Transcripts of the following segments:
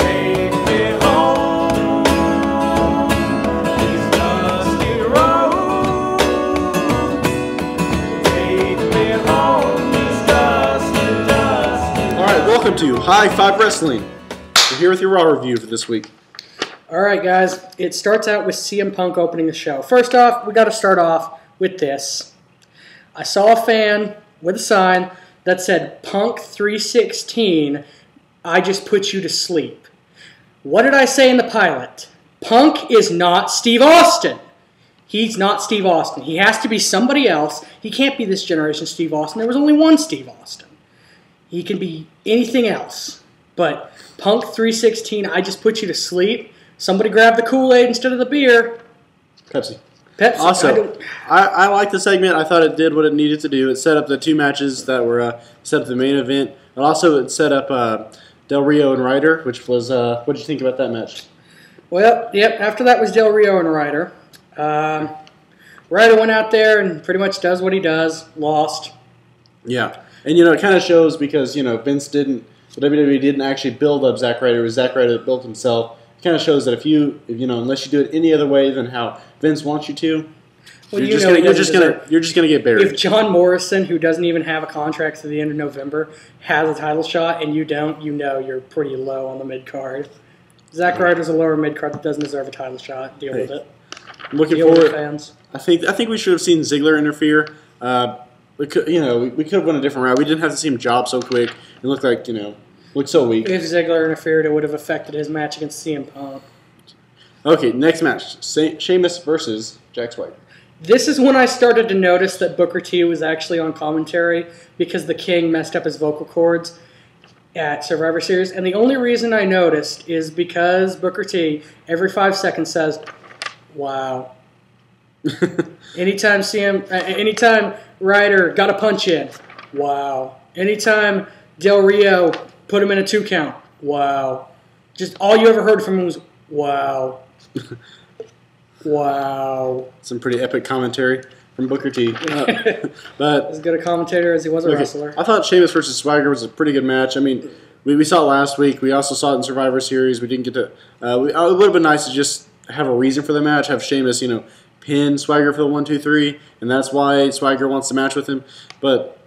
Take me home these dusty roads. Take me home these dusty. All right, welcome to High Five Wrestling. We're here with your Raw review for this week. All right, guys. It starts out with CM Punk opening the show. First off, we got to start off with this. I saw a fan with a sign that said, Punk 316, I just put you to sleep. What did I say in the pilot? Punk is not Steve Austin. He's not Steve Austin. He has to be somebody else. He can't be this generation Steve Austin. There was only one Steve Austin. He can be anything else. But Punk 316, I just put you to sleep. Somebody grab the Kool-Aid instead of the beer. Pepsi. Also, I like the segment. I thought it did what it needed to do. It set up the two matches that were set up the main event. And also it set up Del Rio and Ryder, which was, what did you think about that match? Well, yep, after that was Del Rio and Ryder. Ryder went out there and pretty much does what he does, lost. Yeah. And, it kind of shows because, Vince didn't, the WWE didn't actually build up Zack Ryder. It was Zack Ryder that built himself. It kind of shows that if unless you do it any other way than how Vince wants you to, well, you're just gonna get buried. If John Morrison, who doesn't even have a contract to the end of November, has a title shot and you don't, you're pretty low on the mid card. Zack Ryder's a lower mid card that doesn't deserve a title shot. Deal with it. I'm looking forward. Fans. I think we should have seen Ziggler interfere. We could have went a different route. We didn't have to see him job so quick and look so weak. If Ziggler interfered, it would have affected his match against CM Punk. Okay, next match. Sheamus versus Jack Swagger. This is when I started to notice that Booker T was actually on commentary because the King messed up his vocal cords at Survivor Series. And the only reason I noticed is because Booker T, every 5 seconds, says, wow. Anytime Ryder got a punch in, wow. Anytime Del Rio put him in a 2 count, wow. Just all you ever heard from him was, wow. Wow. Some pretty epic commentary from Booker T. But as good a commentator as he was a wrestler. I thought Sheamus versus Swagger was a pretty good match. I mean, we saw it last week. We also saw it in Survivor Series. We didn't get to. It would have been nice to just have a reason for the match. Have Sheamus, pin Swagger for the 1, 2, 3, and that's why Swagger wants to match with him. But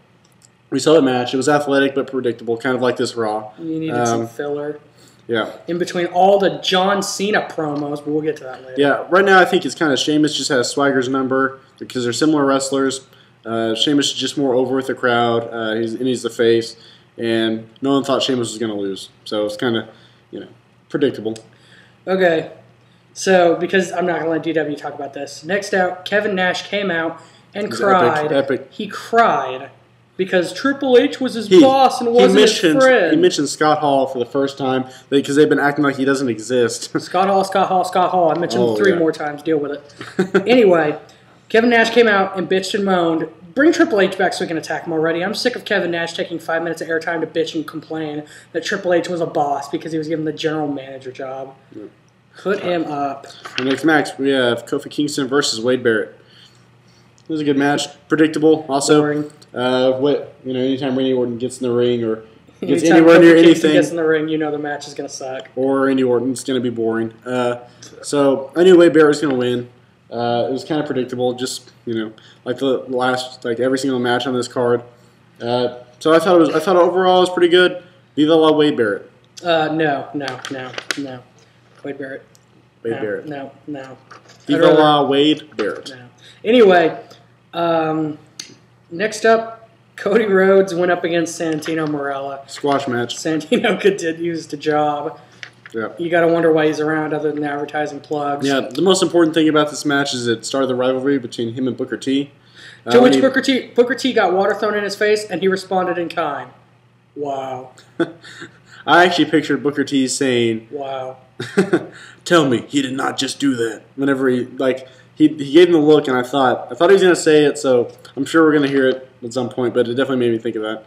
we saw the match. It was athletic but predictable, kind of like this Raw. You needed some filler. Yeah. In between all the John Cena promos, but we'll get to that later. Yeah, right now I think it's kind of Sheamus just has Swagger's number because they're similar wrestlers. Sheamus is just more over with the crowd. He's the face, and no one thought Sheamus was going to lose. So it's kind of, predictable. Okay. So, because I'm not going to let DW talk about this. Next out, Kevin Nash came out and cried. Epic. He cried because Triple H was his boss and wasn't his friend. He mentioned Scott Hall for the first time because they've been acting like he doesn't exist. Scott Hall. I mentioned him 3 more times. Deal with it. Anyway, Kevin Nash came out and bitched and moaned. Bring Triple H back so we can attack him already. I'm sick of Kevin Nash taking 5 minutes of airtime to bitch and complain that Triple H was a boss because he was given the general manager job. Yeah. Put him up. The next match, we have Kofi Kingston versus Wade Barrett. It was a good match. Predictable. Also, anytime Randy Orton gets in the ring or gets anywhere near anything, gets in the ring, the match is going to suck. Or Randy Orton's going to be boring. So I knew Wade Barrett was going to win. It was kind of predictable, just like the last, every single match on this card. So I thought overall it was pretty good. Viva la Wade Barrett. No. Wade Barrett. Barrett. No. Viva la Wade Barrett. No. Anyway, next up, Cody Rhodes went up against Santino Marella. Squash match. Santino used the job. Yeah. You got to wonder why he's around other than advertising plugs. Yeah, the most important thing about this match is it started the rivalry between him and Booker T. To which Booker T got water thrown in his face, and he responded in kind. Wow. I actually pictured Booker T saying, wow. Tell me, he did not just do that. Whenever he gave him the look, and I thought he was going to say it, so I'm sure we're going to hear it at some point, but it definitely made me think of that.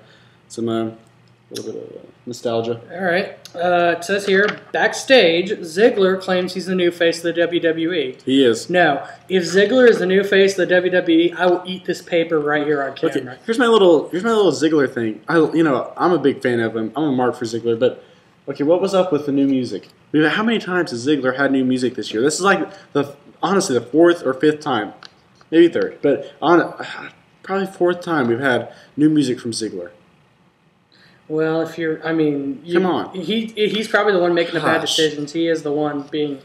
Some little bit of nostalgia. All right. It says here, backstage, Ziggler claims he's the new face of the WWE. He is. No. If Ziggler is the new face of the WWE, I will eat this paper right here on camera. Okay, here's my little Ziggler thing. I'm a big fan of him. I'm a mark for Ziggler, but Okay, what was up with the new music? How many times has Ziggler had new music this year? This is like honestly the fourth or fifth time, maybe third, but probably fourth time we've had new music from Ziggler. Well, if you're, Come on. He's probably the one making the bad Gosh. decisions. He is the one being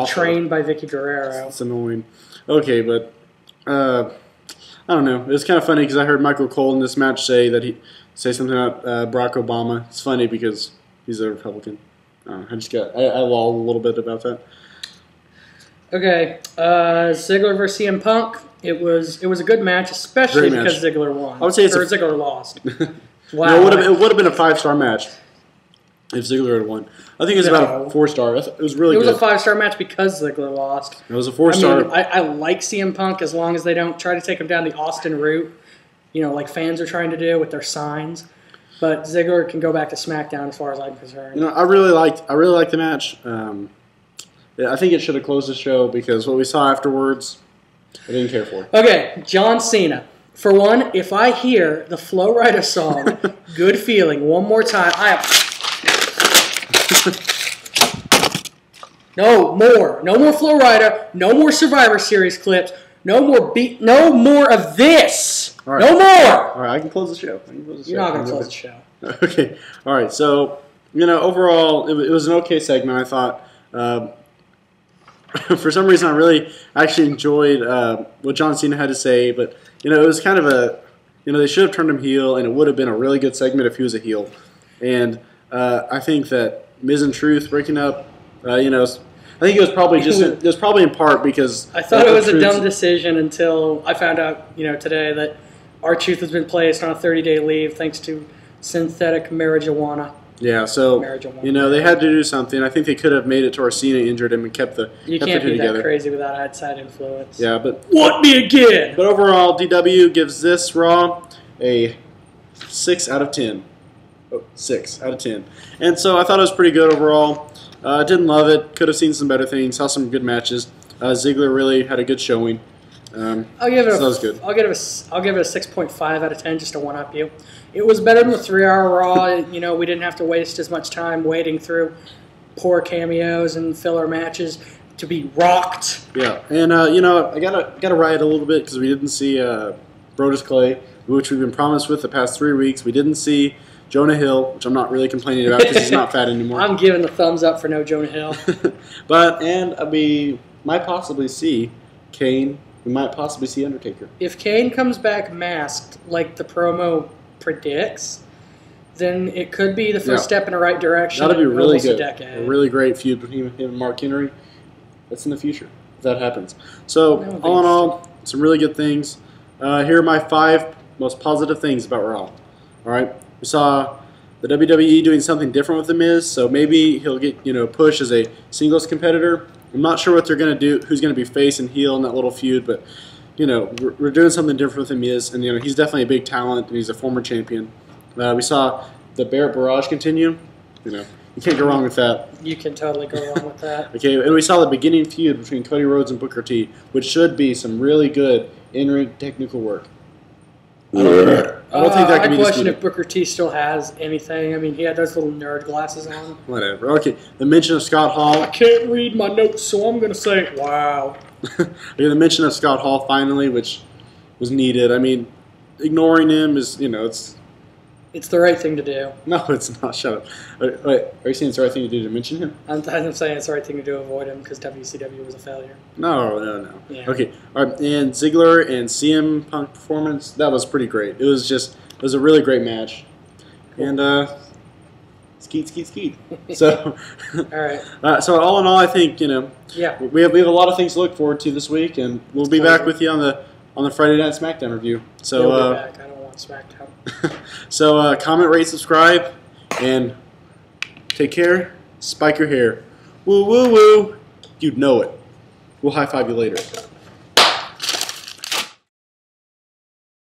trained by Vicky Guerrero. It's annoying. Okay, but I don't know. It was kind of funny because I heard Michael Cole in this match say something about Barack Obama. It's funny because he's a Republican. I lolled a little bit about that. Okay, Ziggler versus CM Punk. It was a good match, especially Great because match. Ziggler won. I would say Ziggler lost. Wow, No, it would have been a 5-star match if Ziggler had won. I think it was about a 4-star. It was really good. It was a 5-star match because Ziggler lost. It was a 4-star. I like CM Punk as long as they don't try to take him down the Austin route, like fans are trying to do with their signs. But Ziggler can go back to SmackDown as far as I'm concerned. I really liked the match. I think it should have closed the show because what we saw afterwards, I didn't care for. Okay, John Cena. For one, if I hear the Flo Rida song, Good Feeling, one more time, No more Flo Rida, no more Survivor Series clips, no more of this. All right. No more. All right, I can close the show. You're not going to close the show. Okay. All right. So, overall, it was an okay segment, I thought. For some reason, I really actually enjoyed what John Cena had to say, but, it was kind of they should have turned him heel, and it would have been a really good segment if he was a heel. And I think that Miz and Truth breaking up, I think it was probably in part because I thought it was a dumb decision until I found out, today that R-Truth has been placed on a 30-day leave thanks to synthetic marijuana. Yeah, so they had to do something. I think they could have made it to where Cena injured him and kept the You can't be that crazy without outside influence. Yeah, but Want me again? But overall, DW gives this Raw a 6 out of 10. Oh, 6 out of 10. And so I thought it was pretty good overall. Didn't love it. Could have seen some better things. Saw some good matches. Ziggler really had a good showing. I'll give it that was good. I'll give it a 6.5 out of 10 just to one up you. It was better than the 3-hour Raw. We didn't have to waste as much time waiting through poor cameos and filler matches to be rocked. Yeah, and I gotta riot a little bit because we didn't see Brodus Clay, which we've been promised with the past 3 weeks. We didn't see Jonah Hill, which I'm not really complaining about because he's not fat anymore. I'm giving the thumbs up for no Jonah Hill. We might possibly see Kane. We might possibly see Undertaker. If Kane comes back masked like the promo predicts, then it could be the first step in the right direction. That'll be really good. A really great feud between him and Mark Henry. That's in the future if that happens. So all in all, some really good things. Here are my 5 most positive things about Raw. All right, we saw the WWE doing something different with The Miz, so maybe he'll get pushed as a singles competitor. I'm not sure what they're going to do, who's going to be face and heel in that little feud, but we're doing something different with The Miz, and he's definitely a big talent, and he's a former champion. We saw the Barrett Barrage continue. You can't go wrong with that. You can totally go wrong with that. Okay, and we saw the beginning feud between Cody Rhodes and Booker T, which should be some really good in-ring technical work. I don't think that can be I question disputed. if Booker T still has anything. He had those little nerd glasses on. Whatever. Okay, the mention of Scott Hall. I can't read my notes, so I'm going to say, wow. The mention of Scott Hall finally, which was needed. Ignoring him is, It's the right thing to do. No, it's not. Shut up. Wait, are you saying it's the right thing to do to mention him? I'm saying it's the right thing to do to avoid him because WCW was a failure. No. Yeah. Okay. All right. And Ziggler and CM Punk performance, that was pretty great. It was a really great match. Cool. And skeet. So, all right. So all in all, I think yeah, we have a lot of things to look forward to this week, and we'll be back with you on the Friday Night SmackDown review. So we'll be back. I don't want SmackDown. So comment, rate, subscribe, and take care. Spike your hair. Woo, woo, woo. You'd know it. We'll high-five you later.